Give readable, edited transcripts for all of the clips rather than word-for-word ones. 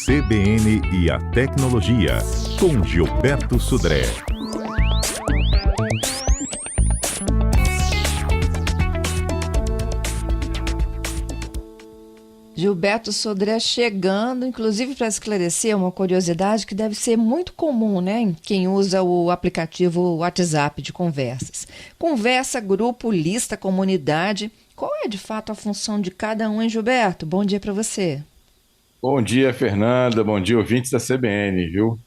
CBN e a Tecnologia, com Gilberto Sudré. Gilberto Sodré chegando, inclusive para esclarecer uma curiosidade que deve ser muito comum, né, em quem usa o aplicativo WhatsApp de conversas. Conversa, grupo, lista, comunidade. Qual é de fato a função de cada um, hein, Gilberto? Bom dia para você. Bom dia, Fernanda. Bom dia, ouvintes da CBN, viu?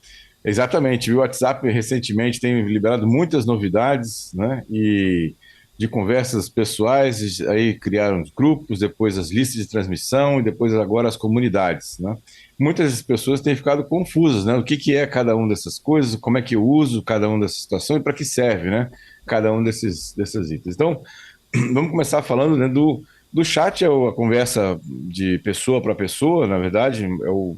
Exatamente, viu? O WhatsApp recentemente tem liberado muitas novidades, né? E de conversas pessoais, aí criaram os grupos, depois as listas de transmissão e depois agora as comunidades, né? Muitas pessoas têm ficado confusas, né? O que é cada uma dessas coisas, como é que eu uso cada uma dessas situações e para que serve, né? Cada um desses itens. Então, vamos começar falando, né, do chat. É a conversa de pessoa para pessoa, na verdade, é o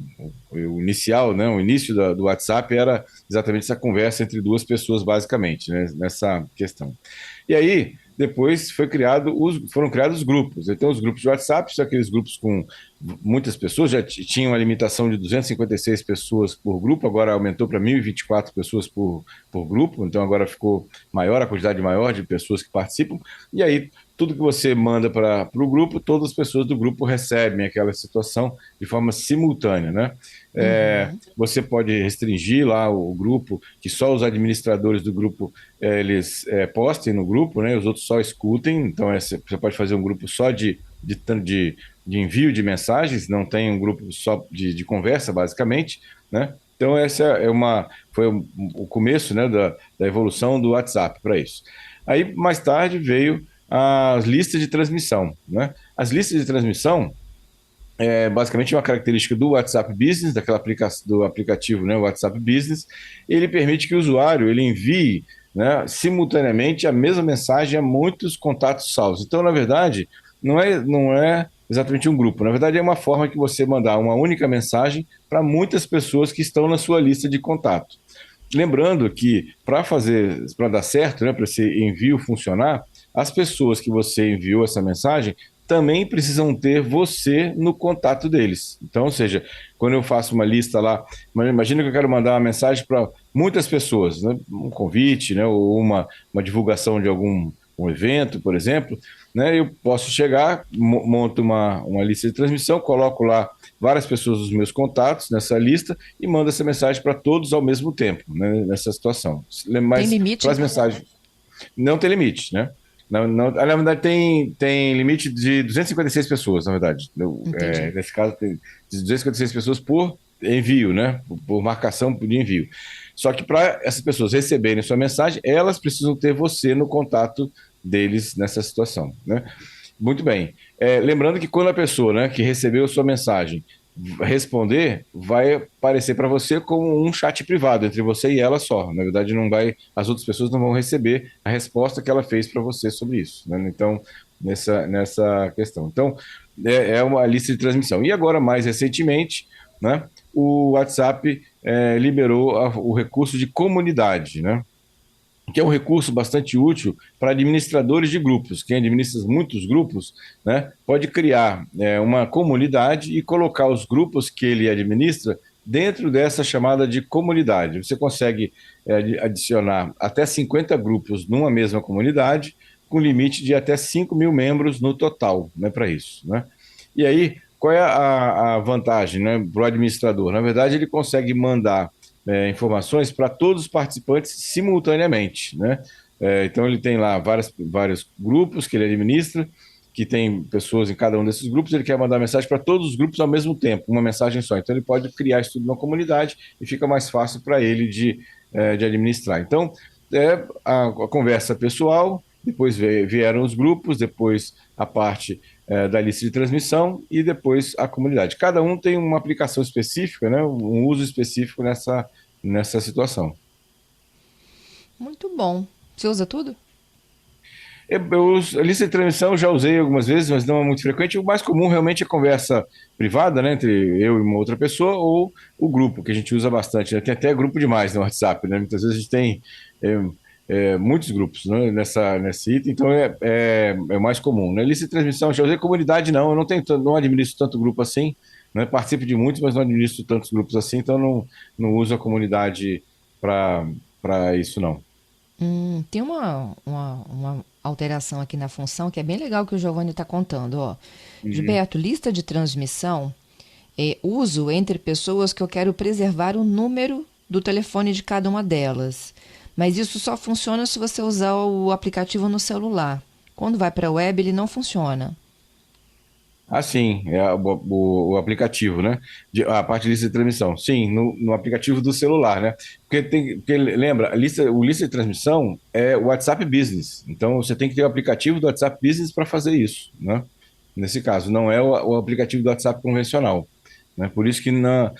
inicial, né? O início do WhatsApp era exatamente essa conversa entre duas pessoas, basicamente, né? Nessa questão. E aí, depois foram criados grupos. Então, os grupos de WhatsApp são aqueles grupos com muitas pessoas, já tinham a limitação de 256 pessoas por grupo, agora aumentou para 1.024 pessoas por grupo, então agora ficou maior, a quantidade maior de pessoas que participam, e aí tudo que você manda para o grupo, todas as pessoas do grupo recebem aquela situação de forma simultânea, né? Você pode restringir lá o grupo, que só os administradores do grupo eles postem no grupo, né? Os outros só escutem. Então você pode fazer um grupo só de envio de mensagens, não tem um grupo só de conversa, basicamente, né? Então essa foi o começo, né, da evolução do WhatsApp para isso. Aí mais tarde veio as listas de transmissão, né? As listas de transmissão basicamente uma característica do WhatsApp Business, do aplicativo, né, WhatsApp Business. Ele permite que o usuário ele envie, né, simultaneamente a mesma mensagem a muitos contatos salvos. Então, na verdade, não é exatamente um grupo. Na verdade, é uma forma que você mandar uma única mensagem para muitas pessoas que estão na sua lista de contato. Lembrando que para dar certo, né, para esse envio funcionar, as pessoas que você enviou essa mensagem também precisam ter você no contato deles. Então, ou seja, quando eu faço uma lista lá, imagina que eu quero mandar uma mensagem para muitas pessoas, né, um convite, né, ou uma divulgação de algum evento, por exemplo, né, eu posso chegar, monto uma lista de transmissão, coloco lá várias pessoas dos meus contatos nessa lista e mando essa mensagem para todos ao mesmo tempo, né, nessa situação. Tem Mas limite? para as mensagens não tem limite, né? Não, na verdade, tem limite de 256 pessoas, na verdade. Nesse caso, tem 256 pessoas por envio, né? Por marcação de envio. Só que para essas pessoas receberem sua mensagem, elas precisam ter você no contato deles nessa situação, né? Muito bem. Lembrando que quando a pessoa, né, que recebeu a sua mensagem responder, vai aparecer para você como um chat privado entre você e ela só. Na verdade, as outras pessoas não vão receber a resposta que ela fez para você sobre isso, né? Então, nessa questão. Então, é uma lista de transmissão. E agora, mais recentemente, né, o WhatsApp liberou o recurso de comunidade, né? Que é um recurso bastante útil para administradores de grupos. Quem administra muitos grupos, né, pode criar uma comunidade e colocar os grupos que ele administra dentro dessa chamada de comunidade. Você consegue adicionar até 50 grupos numa mesma comunidade, com limite de até 5.000 membros no total, né, para isso, né? E aí, qual é a vantagem, né, para o administrador? Na verdade, ele consegue mandar informações para todos os participantes simultaneamente, né? Então ele tem lá vários grupos que ele administra, que tem pessoas em cada um desses grupos, ele quer mandar mensagem para todos os grupos ao mesmo tempo, uma mensagem só. Então ele pode criar isso tudo numa comunidade e fica mais fácil para ele de administrar. Então, a conversa pessoal, depois vieram os grupos, depois a parte da lista de transmissão e depois a comunidade. Cada um tem uma aplicação específica, né, um uso específico nessa situação. Muito bom. Você usa tudo? A lista de transmissão eu já usei algumas vezes, mas não é muito frequente. O mais comum realmente é conversa privada, né, entre eu e uma outra pessoa, ou o grupo, que a gente usa bastante, né? Tem até grupo demais no WhatsApp, né? Muitas vezes a gente tem muitos grupos, né, nesse item, então é o mais comum, né? Lista de transmissão, já usei. Comunidade não, eu não administro tanto grupo assim, né? Participo de muitos, mas não administro tantos grupos assim, então não uso a comunidade para isso, não. Tem uma alteração aqui na função que é bem legal que o Giovanni está contando. Ó. Uhum. Gilberto, lista de transmissão uso entre pessoas que eu quero preservar o número do telefone de cada uma delas. Mas isso só funciona se você usar o aplicativo no celular. Quando vai para a web, ele não funciona. Ah, sim, o aplicativo, né? A parte de lista de transmissão. Sim, no aplicativo do celular, né? Porque lembra, o lista de transmissão é o WhatsApp Business. Então você tem que ter o aplicativo do WhatsApp Business para fazer isso, né? Nesse caso, não é o aplicativo do WhatsApp convencional. Né? Por isso que no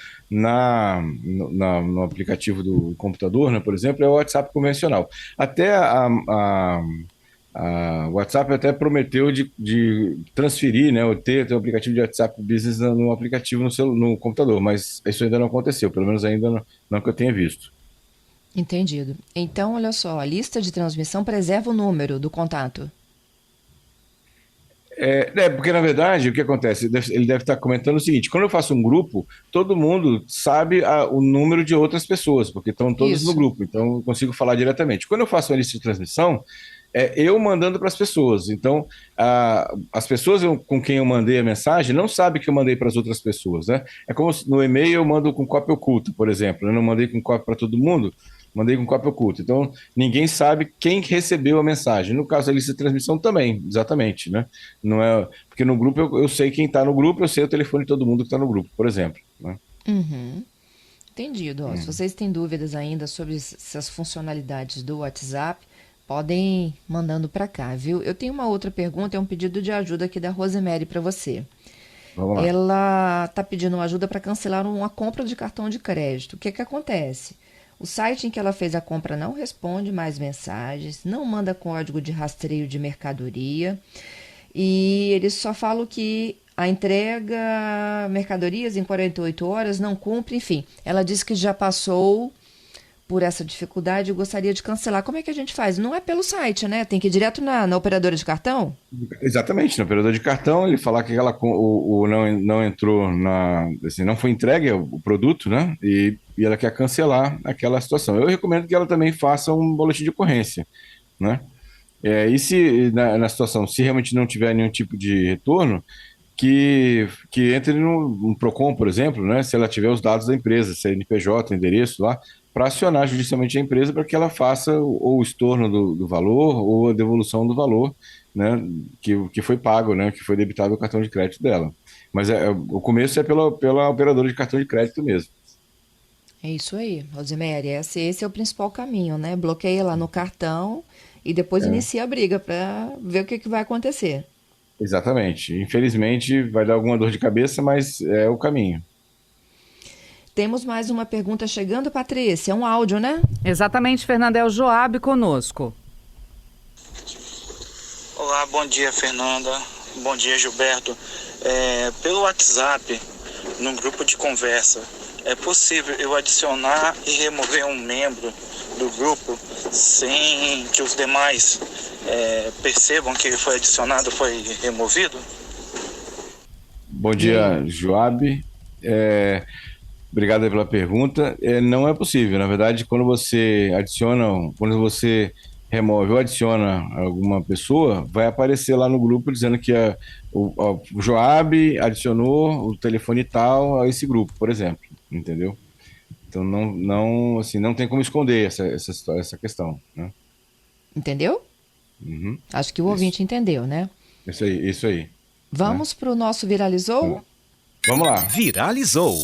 aplicativo do computador, né, por exemplo, é o WhatsApp convencional. Até a WhatsApp até prometeu de transferir, né, ou ter o aplicativo de WhatsApp Business no aplicativo no computador, mas isso ainda não aconteceu, pelo menos ainda não que eu tenha visto. Entendido. Então, olha só, a lista de transmissão preserva o número do contato. Porque na verdade o que acontece? Ele deve estar comentando o seguinte: quando eu faço um grupo, todo mundo sabe o número de outras pessoas, porque estão todos no Isso. grupo, então eu consigo falar diretamente. Quando eu faço uma lista de transmissão, eu mandando para as pessoas. Então, as pessoas com quem eu mandei a mensagem não sabem que eu mandei para as outras pessoas, né? É como se no e-mail eu mando com cópia oculta, por exemplo. Eu não mandei com cópia para todo mundo, mandei com cópia oculta. Então, ninguém sabe quem recebeu a mensagem. No caso da lista de transmissão também, exatamente, né? Não é, porque no grupo eu sei quem está no grupo, eu sei o telefone de todo mundo que está no grupo, por exemplo, né? Uhum. Entendido. Ó. Se Hum. vocês têm dúvidas ainda sobre essas funcionalidades do WhatsApp, podem ir mandando para cá, viu? Eu tenho uma outra pergunta, é um pedido de ajuda aqui da Rosemary para você. Vamos lá. Ela está pedindo ajuda para cancelar uma compra de cartão de crédito. O que que acontece? O site em que ela fez a compra não responde mais mensagens, não manda código de rastreio de mercadoria e eles só falam que a entrega mercadorias em 48 horas não cumpre, enfim. Ela disse que já passou por essa dificuldade e gostaria de cancelar. Como é que a gente faz? Não é pelo site, né? Tem que ir direto na operadora de cartão? Exatamente, no operador de cartão, ele falar que o não entrou assim, não foi entregue o produto, né? E ela quer cancelar aquela situação. Eu recomendo que ela também faça um boletim de ocorrência, né? E se na situação, se realmente não tiver nenhum tipo de retorno, que entre no Procon, por exemplo, né? Se ela tiver os dados da empresa, CNPJ, endereço lá, para acionar judicialmente a empresa para que ela faça ou o estorno do valor ou a devolução do valor, né? Que foi pago, né? Que foi debitado o cartão de crédito dela. Mas o começo é pela operadora de cartão de crédito mesmo. É isso aí, Rosemary. Esse é o principal caminho, né? Bloqueia lá no cartão e depois É, inicia a briga para ver o que vai acontecer. exatamente. Infelizmente vai dar alguma dor de cabeça, mas é o caminho. Temos mais uma pergunta chegando, Patrícia. É um áudio, né? Exatamente, Fernanda, é o Joab conosco. Olá, bom dia, Fernanda. Bom dia, Gilberto. Pelo WhatsApp, num grupo de conversa, é possível eu adicionar e remover um membro do grupo sem que os demais percebam que ele foi adicionado, foi removido? Bom E aí? dia, Joab. Obrigado aí pela pergunta. Não é possível. Na verdade, quando você remove ou adiciona alguma pessoa, vai aparecer lá no grupo dizendo que o Joab adicionou o telefone tal a esse grupo, por exemplo. Entendeu? Então assim, não tem como esconder essa questão, né? Entendeu? Uhum. Acho que o Isso, ouvinte entendeu, né? isso aí, né? Vamos para o nosso Viralizou? Vamos lá. Viralizou.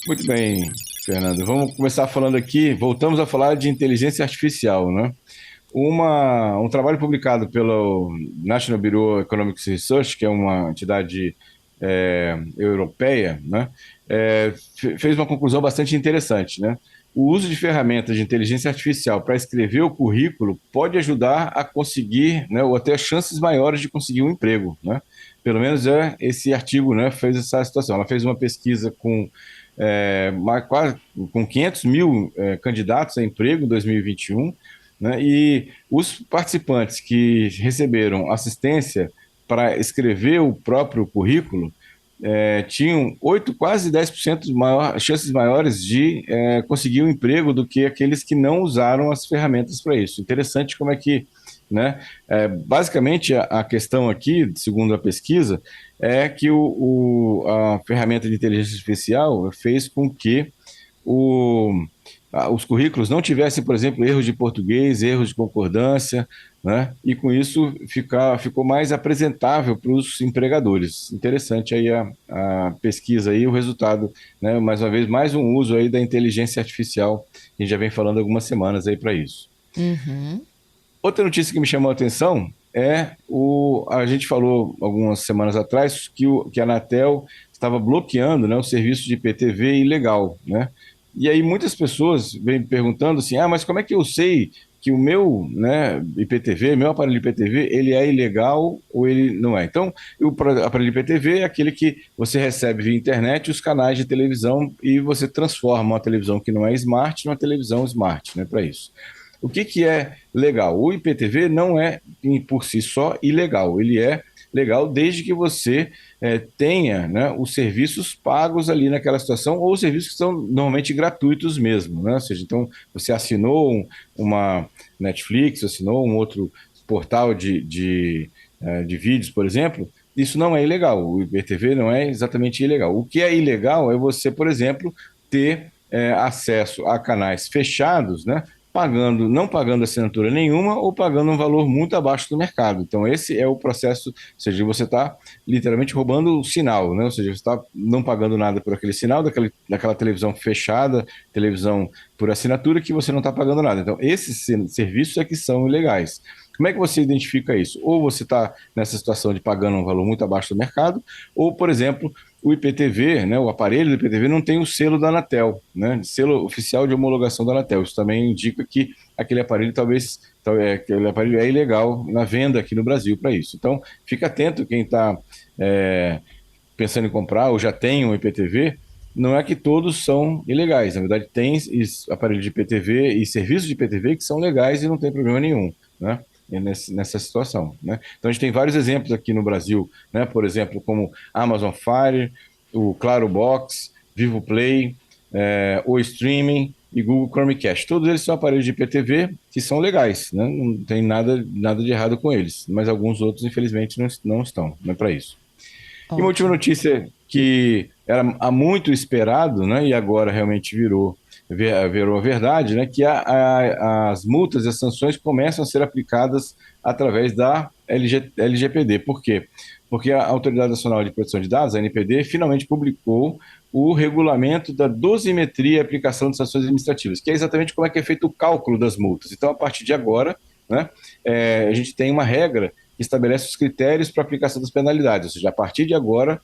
Muito bem, Fernando. Vamos começar falando aqui. Voltamos a falar de inteligência artificial, né? Um trabalho publicado pelo National Bureau of Economic Research, que é uma entidade europeia, né? Fez uma conclusão bastante interessante, né? O uso de ferramentas de inteligência artificial para escrever o currículo pode ajudar a conseguir, né, ou até chances maiores de conseguir um emprego, né? Pelo menos esse artigo, né, fez essa situação. Ela fez uma pesquisa quase com 500 mil candidatos a emprego em 2021, né, e os participantes que receberam assistência para escrever o próprio currículo, tinham 8, quase 10% chances maiores de conseguir um emprego do que aqueles que não usaram as ferramentas para isso. Interessante como é que, né, basicamente a questão aqui, segundo a pesquisa, é que a ferramenta de inteligência artificial fez com que os currículos não tivessem, por exemplo, erros de português, erros de concordância, né? E com isso ficou mais apresentável para os empregadores. Interessante aí a pesquisa e o resultado, né? Mais uma vez, mais um uso aí da inteligência artificial, a gente já vem falando algumas semanas aí para isso. Uhum. Outra notícia que me chamou a atenção a gente falou algumas semanas atrás que a Anatel estava bloqueando, né, o serviço de IPTV ilegal, né? E aí muitas pessoas vêm perguntando assim, mas como é que eu sei que o meu, né, IPTV, meu aparelho IPTV, ele é ilegal ou ele não é? Então, o aparelho IPTV é aquele que você recebe via internet os canais de televisão e você transforma uma televisão que não é smart numa televisão smart, né, para isso. O que é legal? O IPTV não é, por si só, ilegal. Ele é legal desde que você tenha, né, os serviços pagos ali naquela situação, ou os serviços que são normalmente gratuitos mesmo, né? Ou seja, então você assinou uma Netflix, assinou um outro portal de vídeos, por exemplo, isso não é ilegal. O IPTV não é exatamente ilegal. O que é ilegal é você, por exemplo, ter acesso a canais fechados, né? Não pagando assinatura nenhuma ou pagando um valor muito abaixo do mercado. Então, esse é o processo, ou seja, você está literalmente roubando o sinal, né? Ou seja, você está não pagando nada por aquele sinal, daquela televisão fechada, televisão por assinatura, que você não está pagando nada. Então, esses serviços é que são ilegais. Como é que você identifica isso? Ou você está nessa situação de pagando um valor muito abaixo do mercado, ou, por exemplo, o IPTV, né, o aparelho do IPTV não tem o selo da Anatel, né, selo oficial de homologação da Anatel. Isso também indica que aquele aparelho aquele aparelho é ilegal na venda aqui no Brasil para isso. Então, fica atento quem está pensando em comprar ou já tem um IPTV, não é que todos são ilegais. Na verdade, tem aparelhos de IPTV e serviços de IPTV que são legais e não tem problema nenhum, né? Nessa situação, né? Então a gente tem vários exemplos aqui no Brasil, né? Por exemplo, como Amazon Fire, o Claro Box, Vivo Play, o Streaming e Google Chromecast. Todos eles são aparelhos de IPTV que são legais, né? Não tem nada de errado com eles, mas alguns outros, infelizmente, não estão, não é para isso. E uma última notícia que era há muito esperado, né? E agora realmente virou a verdade, né, que as multas e as sanções começam a ser aplicadas através da LGPD. Por quê? Porque a Autoridade Nacional de Proteção de Dados, a ANPD, finalmente publicou o regulamento da dosimetria e aplicação de sanções administrativas, que é exatamente como é que é feito o cálculo das multas. Então, a partir de agora, né, a gente tem uma regra que estabelece os critérios para a aplicação das penalidades, ou seja, a partir de agora,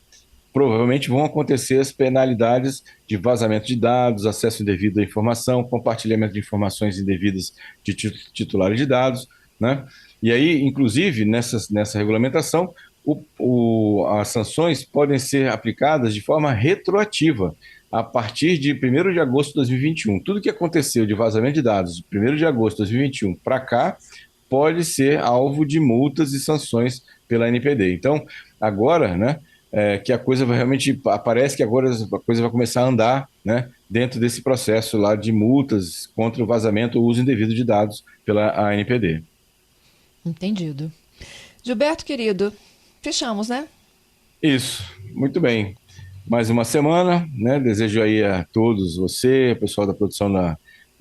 provavelmente vão acontecer as penalidades de vazamento de dados, acesso indevido à informação, compartilhamento de informações indevidas de titulares de dados, né? E aí, inclusive, nessa regulamentação, as sanções podem ser aplicadas de forma retroativa, a partir de 1º de agosto de 2021. Tudo que aconteceu de vazamento de dados de 1º de agosto de 2021 para cá pode ser alvo de multas e sanções pela ANPD. Então, agora, né, que a coisa parece que agora a coisa vai começar a andar, né, dentro desse processo lá de multas contra o vazamento ou uso indevido de dados pela ANPD. Entendido. Gilberto, querido, fechamos, né? Isso, muito bem. Mais uma semana, né? Desejo aí a todos, você, pessoal da produção da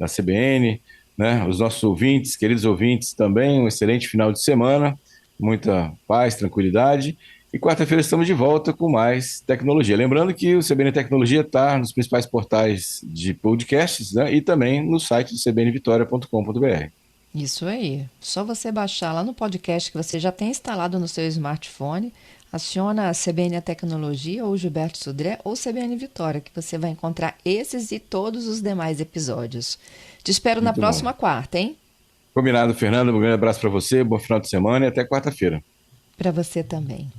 CBN, né, os nossos ouvintes, queridos ouvintes também, um excelente final de semana, muita paz, tranquilidade. E quarta-feira estamos de volta com mais tecnologia. Lembrando que o CBN Tecnologia está nos principais portais de podcasts, né, e também no site do cbnvitoria.com.br. Isso aí. Só você baixar lá no podcast que você já tem instalado no seu smartphone, aciona a CBN Tecnologia ou Gilberto Sodré ou CBN Vitória, que você vai encontrar esses e todos os demais episódios. Te espero na próxima quarta, hein? Combinado, Fernanda. Um grande abraço para você, bom final de semana e até quarta-feira. Para você também.